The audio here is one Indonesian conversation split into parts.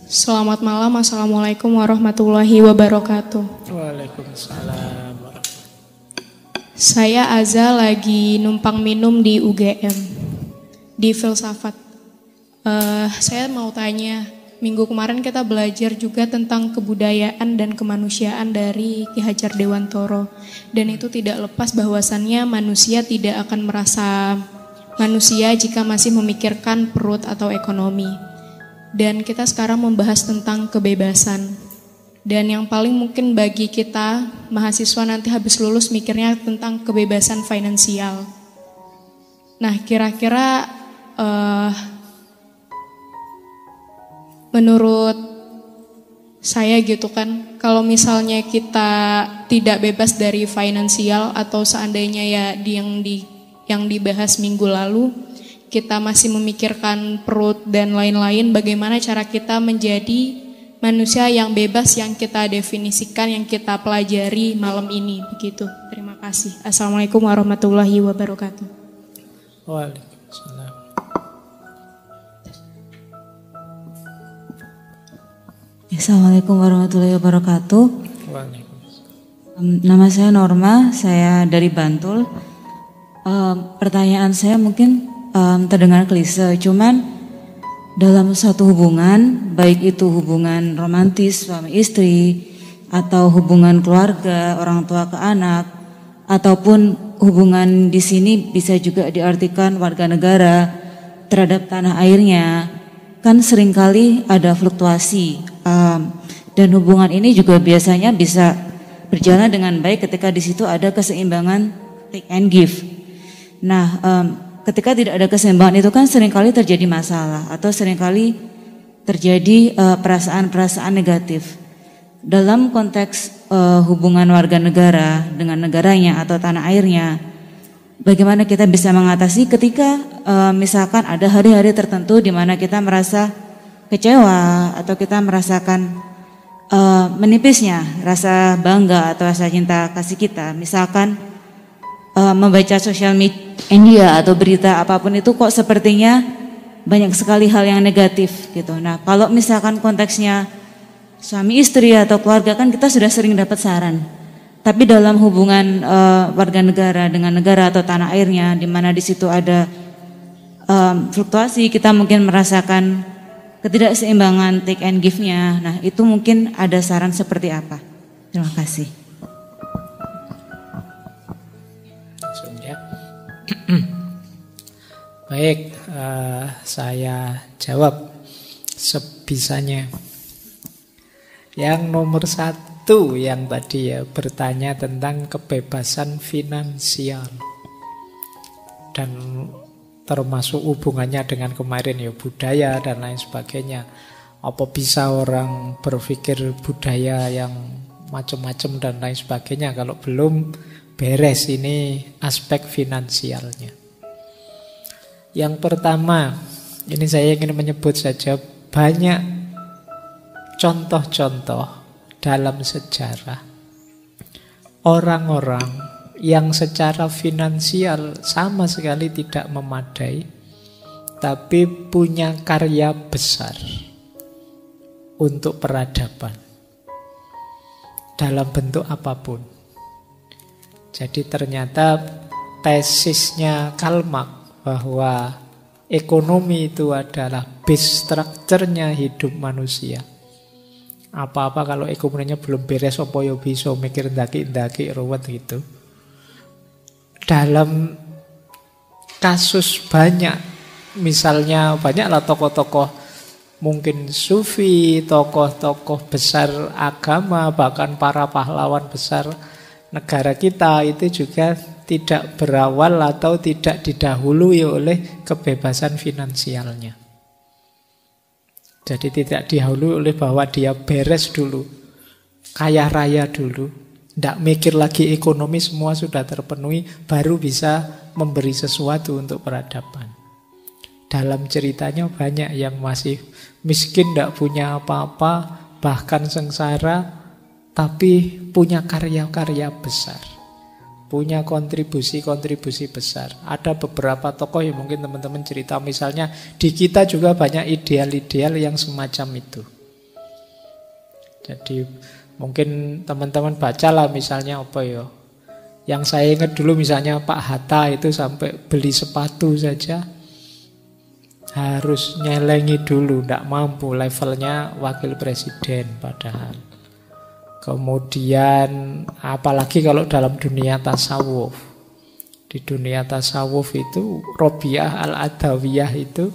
Selamat malam, Assalamualaikum warahmatullahi wabarakatuh. Waalaikumsalam. Saya Aza lagi numpang minum di UGM, di filsafat. Saya mau tanya, minggu kemarin kita belajar juga tentang kebudayaan dan kemanusiaan dari Ki Hajar Dewantoro. Dan itu tidak lepas bahwasannya manusia tidak akan merasa manusia jika masih memikirkan perut atau ekonomi. Dan kita sekarang membahas tentang kebebasan. Dan yang paling mungkin bagi kita mahasiswa nanti habis lulus mikirnya tentang kebebasan finansial. Nah, kira-kira menurut saya gitu kan, kalau misalnya kita tidak bebas dari finansial atau seandainya ya yang dibahas minggu lalu, kita masih memikirkan perut dan lain-lain, bagaimana cara kita menjadi manusia yang bebas yang kita definisikan, yang kita pelajari malam ini, begitu. Terima kasih. Assalamualaikum warahmatullahi wabarakatuh. Waalaikumsalam. Assalamualaikum warahmatullahi wabarakatuh. Waalaikumsalam. Nama saya Norma, saya dari Bantul. Pertanyaan saya mungkin terdengar klise, cuman dalam suatu hubungan, baik itu hubungan romantis suami istri atau hubungan keluarga orang tua ke anak, ataupun hubungan di sini bisa juga diartikan warga negara terhadap tanah airnya, kan seringkali ada fluktuasi, dan hubungan ini juga biasanya bisa berjalan dengan baik ketika di situ ada keseimbangan take and give. Nah, ketika tidak ada keseimbangan itu kan seringkali terjadi masalah atau seringkali terjadi perasaan-perasaan negatif. Dalam konteks hubungan warga negara dengan negaranya atau tanah airnya, bagaimana kita bisa mengatasi ketika misalkan ada hari-hari tertentu di mana kita merasa kecewa atau kita merasakan menipisnya rasa bangga atau rasa cinta kasih kita, misalkan membaca sosial media atau berita apapun itu kok sepertinya banyak sekali hal yang negatif gitu. Nah, kalau misalkan konteksnya suami istri atau keluarga kan kita sudah sering dapat saran. Tapi dalam hubungan warga negara dengan negara atau tanah airnya, di mana di situ ada fluktuasi, kita mungkin merasakan ketidakseimbangan take and give-nya. Nah, itu mungkin ada saran seperti apa? Terima kasih. Baik, saya jawab sebisanya. Yang nomor satu yang tadi ya bertanya tentang kebebasan finansial dan termasuk hubungannya dengan kemarin ya budaya dan lain sebagainya. Apa bisa orang berpikir budaya yang macam-macam dan lain sebagainya kalau belum beres ini aspek finansialnya. Yang pertama, ini saya ingin menyebut saja banyak contoh-contoh dalam sejarah orang-orang yang secara finansial sama sekali tidak memadai, tapi punya karya besar untuk peradaban dalam bentuk apapun. Jadi ternyata tesisnya Karl Marx bahwa ekonomi itu adalah base structure-nya hidup manusia. Apa-apa kalau ekonominya belum beres, apa ya bisa mikir ndaki-ndaki ruwet gitu. Dalam kasus banyak, misalnya banyaklah tokoh-tokoh mungkin sufi, tokoh-tokoh besar agama, bahkan para pahlawan besar negara kita itu juga tidak berawal atau tidak didahului oleh kebebasan finansialnya. Jadi tidak didahului oleh bahwa dia beres dulu, kaya raya dulu, tidak mikir lagi ekonomi, semua sudah terpenuhi, baru bisa memberi sesuatu untuk peradaban. Dalam ceritanya banyak yang masih miskin, tidak punya apa-apa, bahkan sengsara, tapi punya karya-karya besar, punya kontribusi-kontribusi besar. Ada beberapa tokoh yang mungkin teman-teman cerita, misalnya di kita juga banyak ideal-ideal yang semacam itu. Jadi mungkin teman-teman bacalah misalnya apa ya. Yang saya ingat dulu misalnya Pak Hatta itu sampai beli sepatu saja harus nyelengi dulu, tidak mampu, levelnya wakil presiden padahal. Kemudian apalagi kalau dalam dunia tasawuf. Di dunia tasawuf itu Robiah Al-Adawiyah itu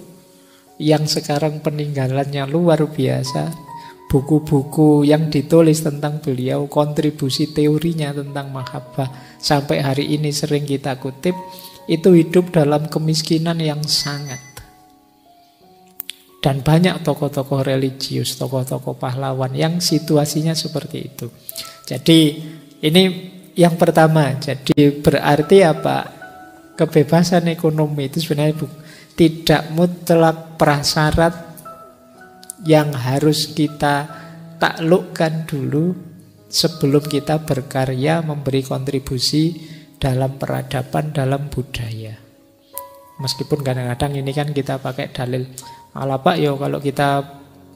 yang sekarang peninggalannya luar biasa. Buku-buku yang ditulis tentang beliau, kontribusi teorinya tentang mahabbah sampai hari ini sering kita kutip, itu hidup dalam kemiskinan yang sangat. Dan banyak tokoh-tokoh religius, tokoh-tokoh pahlawan yang situasinya seperti itu. Jadi ini yang pertama. Jadi berarti apa? Kebebasan ekonomi itu sebenarnya tidak mutlak prasyarat yang harus kita taklukkan dulu sebelum kita berkarya memberi kontribusi dalam peradaban, dalam budaya. Meskipun kadang-kadang ini kan kita pakai dalil, alah Pak, yo kalau kita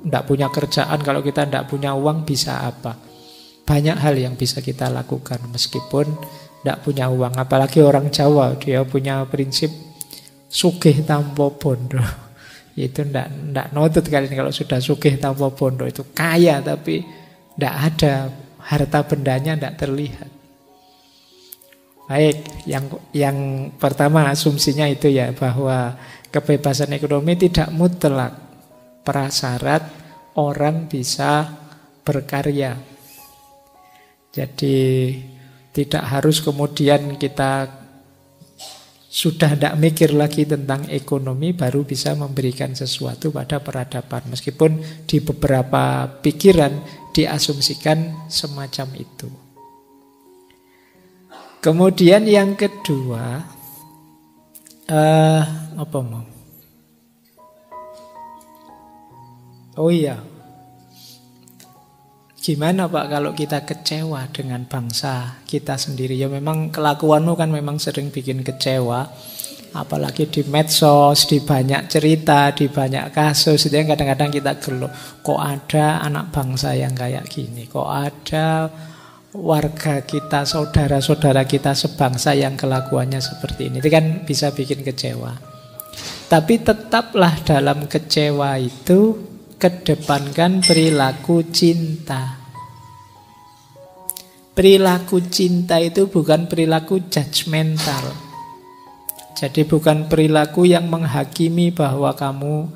tidak punya kerjaan, kalau kita tidak punya uang bisa apa? Banyak hal yang bisa kita lakukan meskipun tidak punya uang. Apalagi orang Jawa, dia punya prinsip sugih tanpa bondo. Itu tidak notut kali ini kalau sudah sugih tanpa bondo. Itu kaya tapi tidak ada, harta bendanya tidak terlihat. Baik, yang pertama asumsinya itu ya, bahwa kebebasan ekonomi tidak mutlak prasyarat orang bisa berkarya. Jadi tidak harus kemudian kita sudah tidak mikir lagi tentang ekonomi baru bisa memberikan sesuatu pada peradaban. Meskipun di beberapa pikiran diasumsikan semacam itu. Kemudian yang kedua, apa mau? Oh iya, gimana Pak kalau kita kecewa dengan bangsa kita sendiri? Ya memang kelakuanmu kan memang sering bikin kecewa. Apalagi di medsos, di banyak cerita, di banyak kasus. Itu yang kadang-kadang kita geluh. Kok ada anak bangsa yang kayak gini? Kok ada warga kita, saudara-saudara kita sebangsa yang kelakuannya seperti ini? Itu kan bisa bikin kecewa. Tapi tetaplah dalam kecewa itu kedepankan perilaku cinta. Perilaku cinta itu bukan perilaku judgmental. Jadi bukan perilaku yang menghakimi bahwa kamu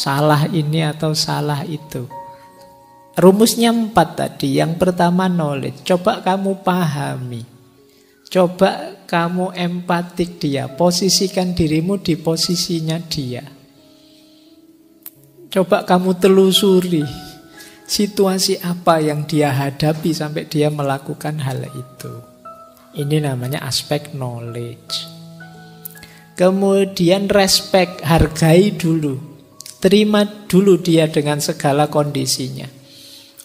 salah ini atau salah itu. Rumusnya 4 tadi. Yang pertama knowledge. Coba kamu pahami. Coba kamu empatik dia. Posisikan dirimu di posisinya dia. Coba kamu telusuri situasi apa yang dia hadapi sampai dia melakukan hal itu. Ini namanya aspek knowledge. Kemudian respect, hargai dulu. Terima dulu dia dengan segala kondisinya.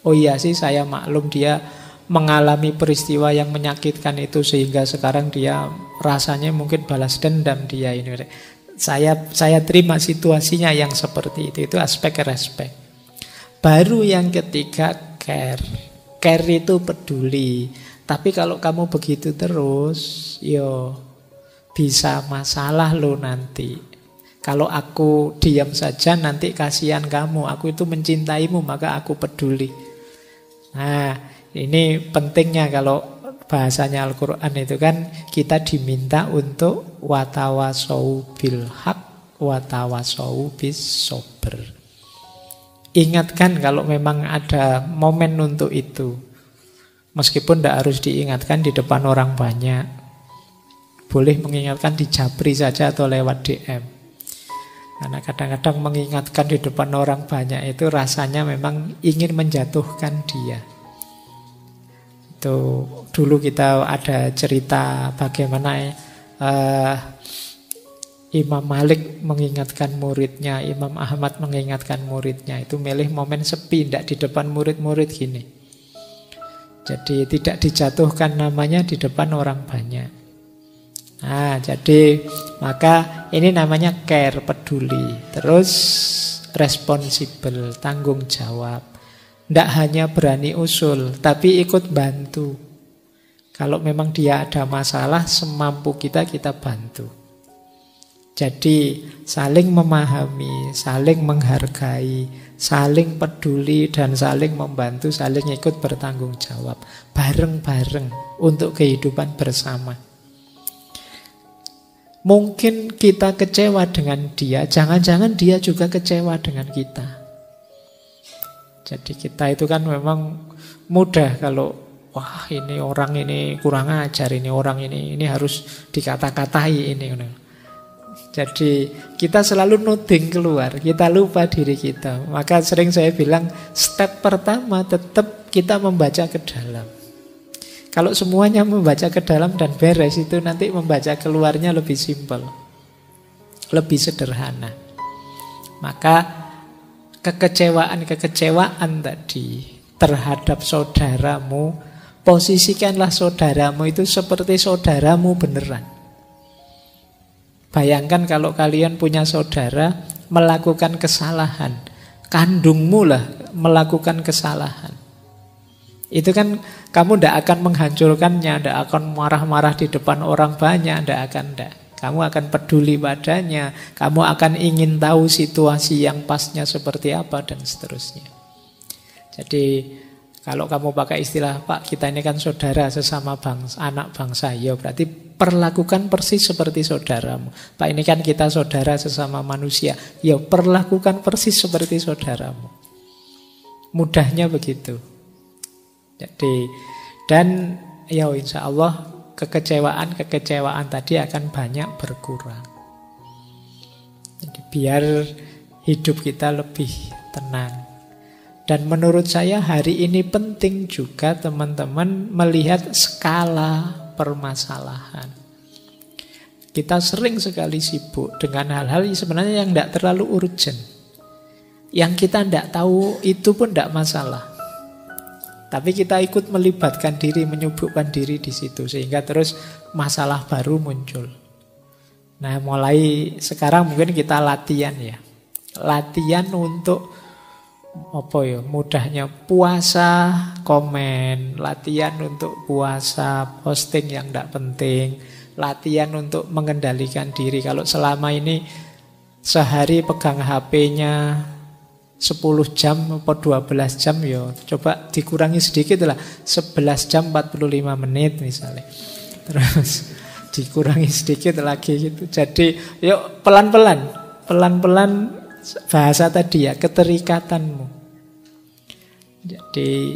Oh iya sih, saya maklum dia mengalami peristiwa yang menyakitkan itu sehingga sekarang dia rasanya mungkin balas dendam dia ini. Saya terima situasinya yang seperti itu. Itu aspek respect. Baru yang ketiga care. Care itu peduli. Tapi kalau kamu begitu terus, bisa masalah lo nanti. Kalau aku diam saja nanti kasihan kamu. Aku itu mencintaimu maka aku peduli. Nah, ini pentingnya kalau bahasanya Al-Quran itu kan kita diminta untuk watawasau bil haq watawasau bis sober. Ingatkan kalau memang ada momen untuk itu. Meskipun tidak harus diingatkan di depan orang banyak. Boleh mengingatkan di Japri saja atau lewat DM. Karena kadang-kadang mengingatkan di depan orang banyak itu rasanya memang ingin menjatuhkan dia. Itu dulu kita ada cerita bagaimana Imam Malik mengingatkan muridnya, Imam Ahmad mengingatkan muridnya. Itu milih momen sepi, tidak di depan murid-murid gini. Jadi tidak dijatuhkan namanya di depan orang banyak. Nah, jadi maka ini namanya care, peduli. Terus responsible, tanggung jawab. Tidak hanya berani usul, tapi ikut bantu. Kalau memang dia ada masalah, semampu kita bantu. Jadi saling memahami, saling menghargai, saling peduli, dan saling membantu, saling ikut bertanggung jawab. Bareng-bareng untuk kehidupan bersama. Mungkin kita kecewa dengan dia, jangan-jangan dia juga kecewa dengan kita. Jadi kita itu kan memang mudah kalau wah ini orang ini kurang ajar, ini orang ini harus dikata-katai ini. Jadi kita selalu nuding keluar, kita lupa diri kita. Maka sering saya bilang step pertama tetap kita membaca ke dalam. Kalau semuanya membaca ke dalam dan beres, itu nanti membaca keluarnya lebih simpel, lebih sederhana. Maka kekecewaan tadi terhadap saudaramu, posisikanlah saudaramu itu seperti saudaramu beneran. Bayangkan kalau kalian punya saudara melakukan kesalahan, kandungmu lah melakukan kesalahan. Itu kan kamu tidak akan menghancurkannya, tidak akan marah-marah di depan orang banyak, tidak. Kamu akan peduli padanya, kamu akan ingin tahu situasi yang pasnya seperti apa, dan seterusnya. Jadi kalau kamu pakai istilah, Pak, kita ini kan saudara sesama bangsa, anak bangsa, ya berarti perlakukan persis seperti saudaramu. Pak, ini kan kita saudara sesama manusia, ya perlakukan persis seperti saudaramu. Mudahnya begitu. Jadi, dan ya insya Allah kekecewaan tadi akan banyak berkurang. Jadi biar hidup kita lebih tenang. Dan menurut saya hari ini penting juga teman-teman melihat skala permasalahan. Kita sering sekali sibuk dengan hal-hal sebenarnya yang tidak terlalu urgent. Yang kita tidak tahu itu pun tidak masalah. Tapi kita ikut melibatkan diri, menyibukkan diri di situ, sehingga terus masalah baru muncul. Nah, mulai sekarang mungkin kita latihan ya. Latihan untuk mudahnya puasa komen, latihan untuk puasa posting yang tidak penting, latihan untuk mengendalikan diri. Kalau selama ini sehari pegang HP-nya 10 jam atau 12 jam, ya coba dikurangi sedikit lah, 11 jam 45 menit misalnya. Terus dikurangi sedikit lagi gitu. Jadi yuk pelan-pelan bahasa tadi ya, keterikatanmu. Jadi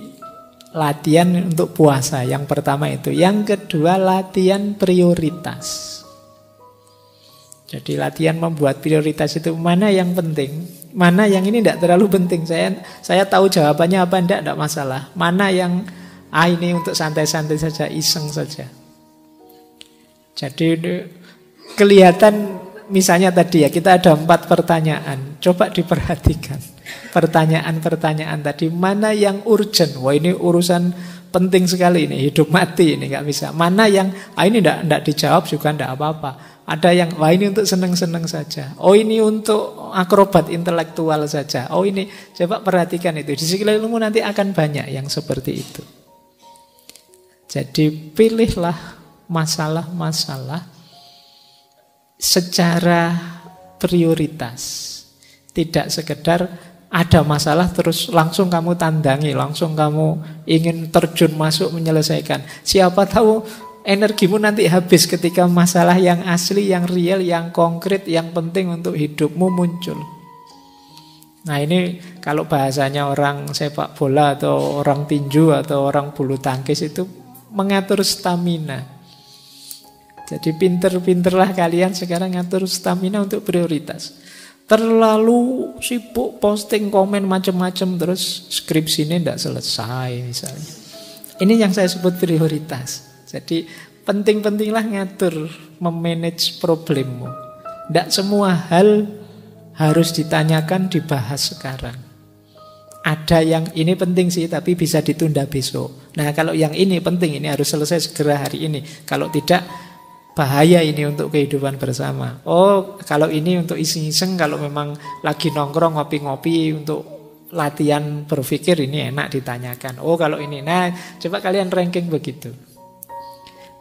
latihan untuk puasa yang pertama itu. Yang kedua latihan prioritas. Jadi latihan membuat prioritas itu mana yang penting, mana yang ini tidak terlalu penting. Saya tahu jawabannya apa, tidak masalah. Mana yang ini untuk santai-santai saja, iseng saja. Jadi kelihatan misalnya tadi ya, kita ada 4 pertanyaan. Coba diperhatikan pertanyaan-pertanyaan tadi, mana yang urgent. Wah ini urusan penting sekali ini, hidup mati ini nggak bisa. Mana yang ini tidak dijawab juga tidak apa-apa. Ada yang wah ini untuk seneng-seneng saja. Oh ini untuk akrobat intelektual saja. Oh ini coba perhatikan itu. Di sekelilingmu nanti akan banyak yang seperti itu. Jadi pilihlah masalah-masalah secara prioritas. Tidak sekedar ada masalah terus langsung kamu tandangi, langsung kamu ingin terjun masuk menyelesaikan. Siapa tahu energimu nanti habis ketika masalah yang asli, yang real, yang konkret, yang penting untuk hidupmu muncul. Nah ini kalau bahasanya orang sepak bola atau orang tinju atau orang bulu tangkis itu mengatur stamina. Jadi pinter-pinterlah kalian sekarang ngatur stamina untuk prioritas. Terlalu sibuk posting komen macam-macam terus skripsi ini tidak selesai misalnya. Ini yang saya sebut prioritas. Jadi penting-pentinglah ngatur, memanage problemmu. Tidak semua hal harus ditanyakan, dibahas sekarang. Ada yang ini penting sih, tapi bisa ditunda besok. Nah kalau yang ini penting, ini harus selesai segera hari ini. Kalau tidak, bahaya ini untuk kehidupan bersama. Oh kalau ini untuk iseng-iseng, kalau memang lagi nongkrong, ngopi-ngopi untuk latihan berpikir ini enak ditanyakan. Oh kalau ini, nah coba kalian ranking begitu.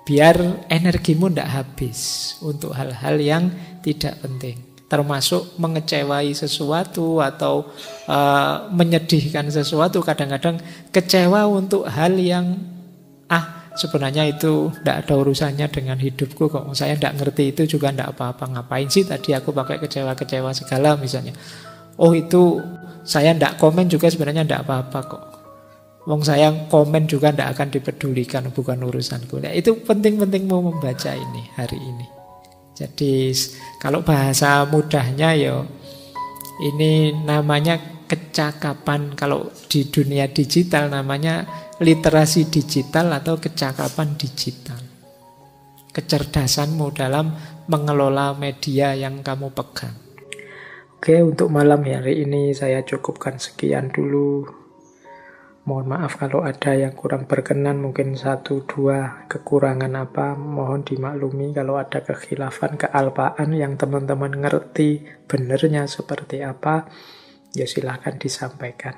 Biar energimu tidak habis untuk hal-hal yang tidak penting. Termasuk mengecewai sesuatu atau menyedihkan sesuatu. Kadang-kadang kecewa untuk hal yang sebenarnya itu tidak ada urusannya dengan hidupku kok. Saya tidak ngerti itu juga tidak apa-apa. Ngapain sih tadi aku pakai kecewa-kecewa segala misalnya. Oh itu saya tidak komen juga sebenarnya tidak apa-apa kok. Wong saya komen juga tidak akan dipedulikan, bukan urusanku. Nah, itu penting-pentingmu membaca ini hari ini. Jadi kalau bahasa mudahnya ya ini namanya kecakapan. Kalau di dunia digital namanya literasi digital atau kecakapan digital. Kecerdasanmu dalam mengelola media yang kamu pegang. Oke, untuk malam hari ini saya cukupkan sekian dulu. Mohon maaf kalau ada yang kurang berkenan, mungkin 1-2 kekurangan apa, mohon dimaklumi. Kalau ada kekhilafan, kealpaan yang teman-teman ngerti benernya seperti apa, ya silahkan disampaikan.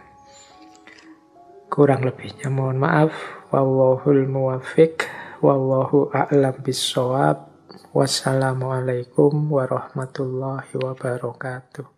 Kurang lebihnya mohon maaf. Wallahul muwaffiq, wallahu a'lam bissawab. Wassalamualaikum warahmatullahi wabarakatuh.